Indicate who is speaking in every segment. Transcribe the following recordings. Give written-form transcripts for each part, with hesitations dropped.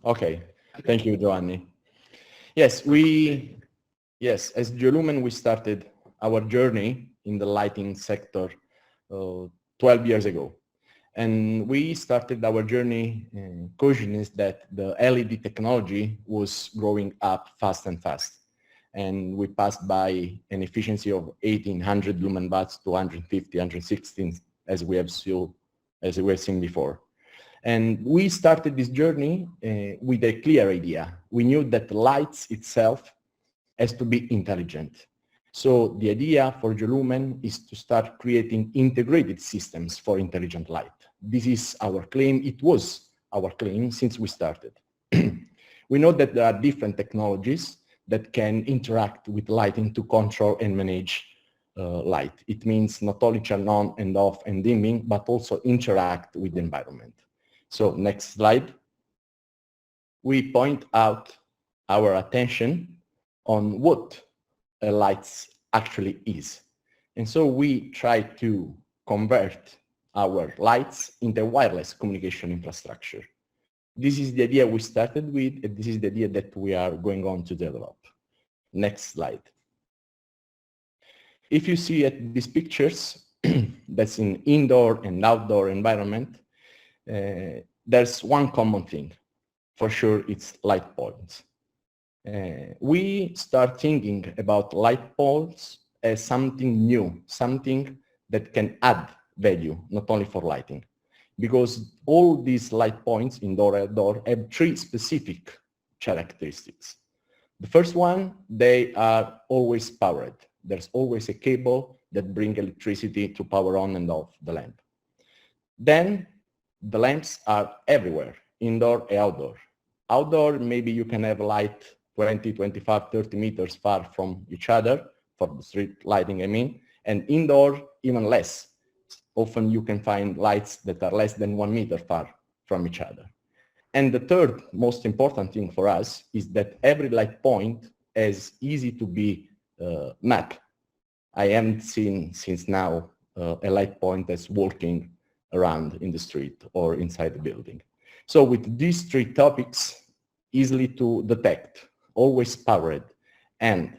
Speaker 1: Okay, thank you, Giovanni. Yes, as GEOLUMEN, we started our journey in the lighting sector 12 years ago. And we started our journey conscious that the LED technology was growing up fast and fast. And we passed by an efficiency of 1800 lumen watts to 150, 116, as we have seen before. And we started this journey with a clear idea. We knew that lights itself has to be intelligent. So the idea for GEOLUMEN is to start creating integrated systems for intelligent light. This is our claim. It was our claim since we started. We know that there are different technologies that can interact with lighting to control and manage light. It means not only turn on and off and dimming, but also interact with the environment. So next slide. We point out our attention on what a light actually is. And so we try to convert our lights into wireless communication infrastructure. This is the idea we started with, and this is the idea that we are going on to develop. Next slide. If you see at these pictures, that's in indoor and outdoor environment, there's one common thing. For sure, it's light poles. We start thinking about light poles as something new, something that can add value, not only for lighting. Because all these light points, indoor and outdoor, have three specific characteristics. The first one, they are always powered. There's always a cable that brings electricity to power on and off the lamp. Then the lamps are everywhere, indoor and outdoor. Outdoor, maybe you can have light 20, 25, 30 meters far from each other, for the street lighting, I mean, and indoor, even less. Often you can find lights that are less than 1 meter far from each other. And the third most important thing for us is that every light point is easy to be mapped. I haven't seen since now a light point that's walking around in the street or inside the building. So with these three topics, easily to detect, always powered, and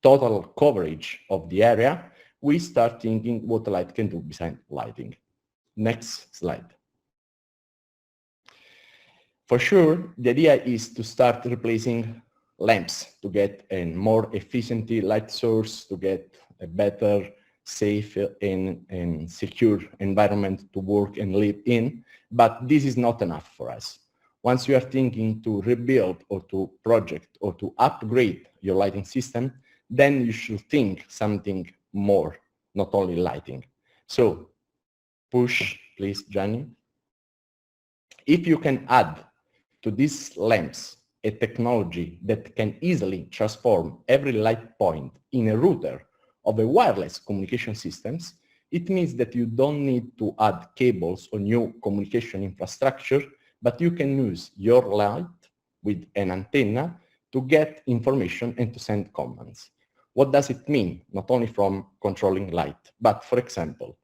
Speaker 1: total coverage of the area, we start thinking what light can do besides lighting. Next slide. For sure, the idea is to start replacing lamps to get a more efficient light source, to get a better, safe and secure environment to work and live in. But this is not enough for us. Once you are thinking to rebuild or to project or to upgrade your lighting system, then you should think something more, not only lighting. So push, please, Gianni. If you can add to these lamps a technology that can easily transform every light point in a router of a wireless communication systems, it means that you don't need to add cables or new communication infrastructure, but you can use your light with an antenna to get information and to send commands. What does it mean? Not only from controlling light, but for example,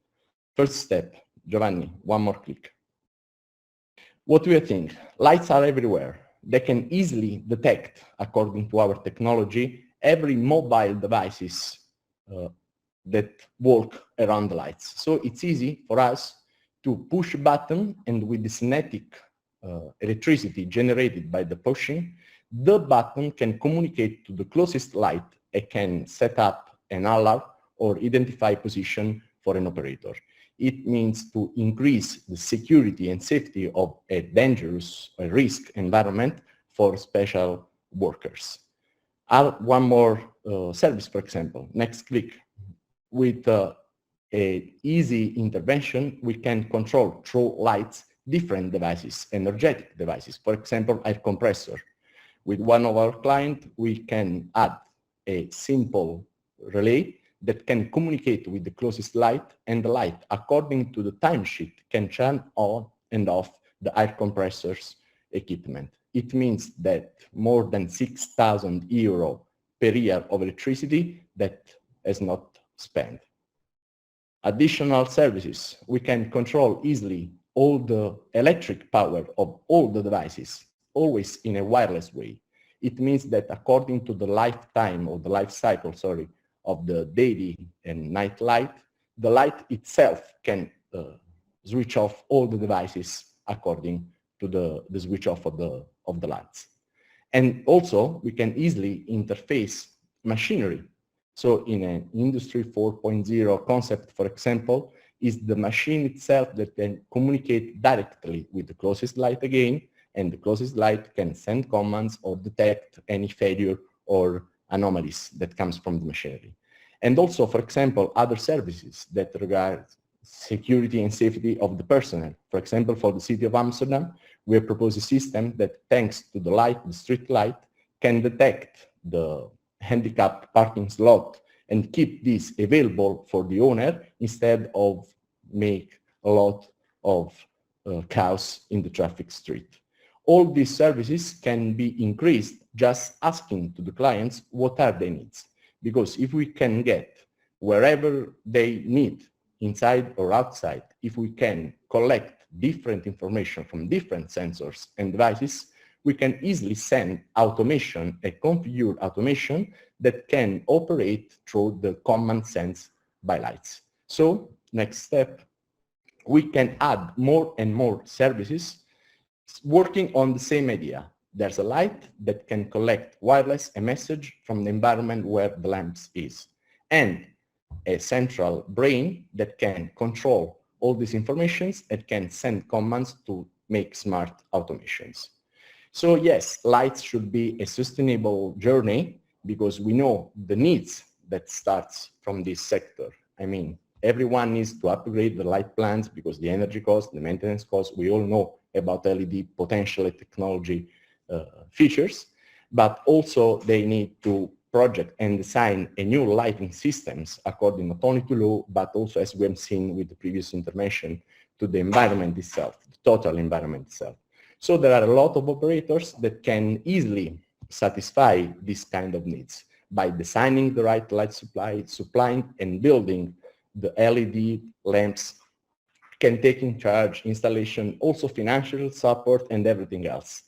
Speaker 1: first step, Giovanni, one more click. What do you think? Lights are everywhere. They can easily detect, according to our technology, every mobile devices that work around the lights. So it's easy for us to push a button, and with the kinetic electricity generated by the pushing, the button can communicate to the closest light and can set up an alarm or identify position for an operator. It means to increase the security and safety of a dangerous risk environment for special workers. One more service, for example, next click. With an easy intervention, we can control through lights different devices, energetic devices, for example, air compressor. With one of our clients, we can add a simple relay that can communicate with the closest light, and the light, according to the timesheet, can turn on and off the air compressor's equipment. It means that more than 6,000 euro per year of electricity that is not spent. Additional services, we can control easily all the electric power of all the devices, always in a wireless way. It means that according to the lifetime or the life cycle, sorry, of the daily and night light, the light itself can switch off all the devices according to the switch off of the lights. And also, we can easily interface machinery. So in an Industry 4.0 concept, for example, is the machine itself that can communicate directly with the closest light again, and the closest light can send commands or detect any failure or anomalies that comes from the machinery. And also, for example, other services that regard security and safety of the personnel. For example, for the city of Amsterdam, we have proposed a system that, thanks to the light, the street light, can detect the handicap parking slot and keep this available for the owner instead of make a lot of chaos in the traffic street. All these services can be increased just asking to the clients what are their needs. Because if we can get wherever they need, inside or outside, if we can collect different information from different sensors and devices, we can easily send automation, a configured automation that can operate through the command sense by lights. So next step, we can add more and more services working on the same idea. There's a light that can collect wireless a message from the environment where the lamps is, and a central brain that can control all these informations and can send commands to make smart automations. So yes, lights should be a sustainable journey because we know the needs that starts from this sector. I mean, everyone needs to upgrade the light plans because the energy cost, the maintenance cost, we all know about LED potential and technology features, but also they need to project and design a new lighting systems according not only to law, but also, as we have seen with the previous intervention, to the environment itself, the total environment itself. So there are a lot of operators that can easily satisfy this kind of needs by designing the right light supply, supplying and building the LED lamps, can take in charge installation, also financial support and everything else.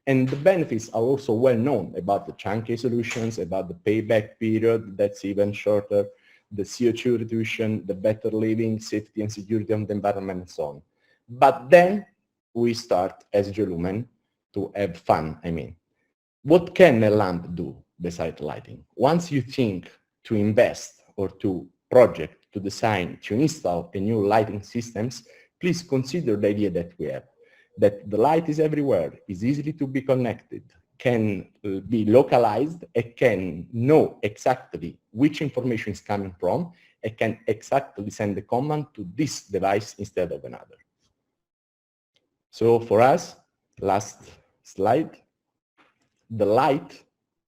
Speaker 1: And the benefits are also well known about the chunky solutions, about the payback period that's even shorter, the CO2 reduction, the better living, safety and security of the environment and so on. But then we start as GEOLUMEN to have fun. I mean, what can a lamp do besides lighting? Once you think to invest or to project, to design, to install a new lighting systems, please consider the idea that we have, that the light is everywhere, is easily to be connected, can be localized, it can know exactly which information is coming from, it can exactly send the command to this device instead of another. So for us, last slide, the light,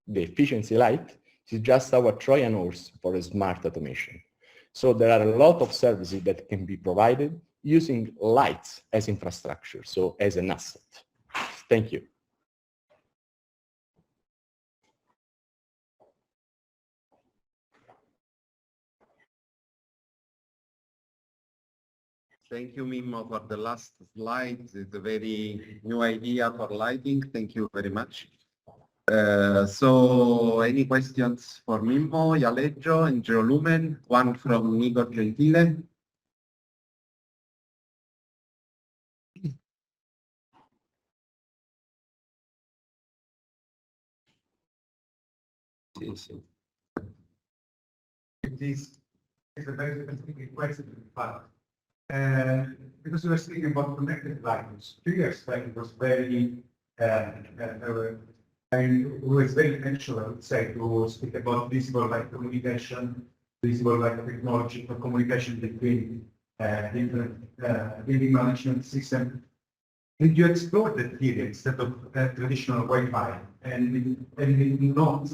Speaker 1: the efficiency light, is just our Trojan horse for a smart automation. So there are a lot of services that can be provided using lights as infrastructure, so as an asset. Thank you.
Speaker 2: Thank you, Mimmo, for the last slide. It's a very new idea for lighting. Thank you very much. So any questions for Mimmo, Ialeggio, and GEOLUMEN? One from Igor Gentile.
Speaker 3: This is a very specific question, but because we were speaking about connected lights, 2 years back it was very, and it was very natural, I would say, to speak about visible light communication, visible light technology for communication between different building management systems. Did you explore that theory instead of traditional Wi-Fi? And not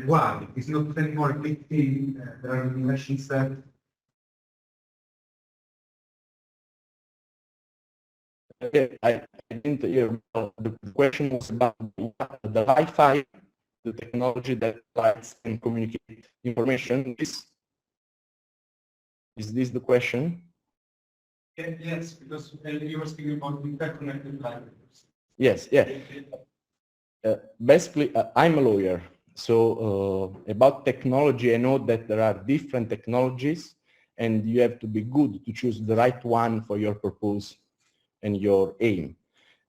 Speaker 3: why? It's not anymore a big thing. There are regulations that
Speaker 1: Okay, I didn't hear. The question was about the Wi-Fi, the technology that lights can communicate information. Is this the question?
Speaker 3: yes, because you were speaking about interconnected lights.
Speaker 1: Yes, yeah. Basically, I'm a lawyer. So about technology, I know that there are different technologies and you have to be good to choose the right one for your purpose and your aim.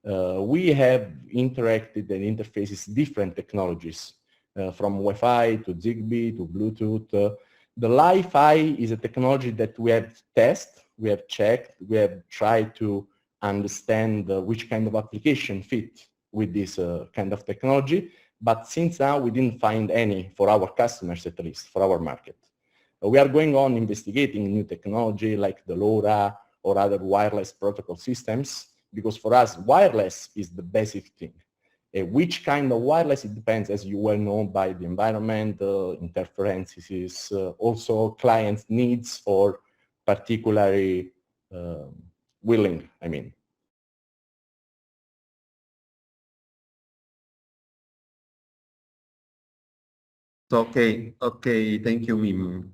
Speaker 1: We have interacted and interfaces different technologies from Wi-Fi to Zigbee to Bluetooth. The Li-Fi is a technology that we have tested, we have checked, we have tried to understand which kind of application fit with this kind of technology. But since now we didn't find any for our customers, at least for our market. We are going on investigating new technology like the LoRa or other wireless protocol systems, because for us, wireless is the basic thing. Which kind of wireless, it depends, as you well know, by the environment, interferences, also clients' needs or particularly willing, I mean.
Speaker 2: Okay, thank you, Mim.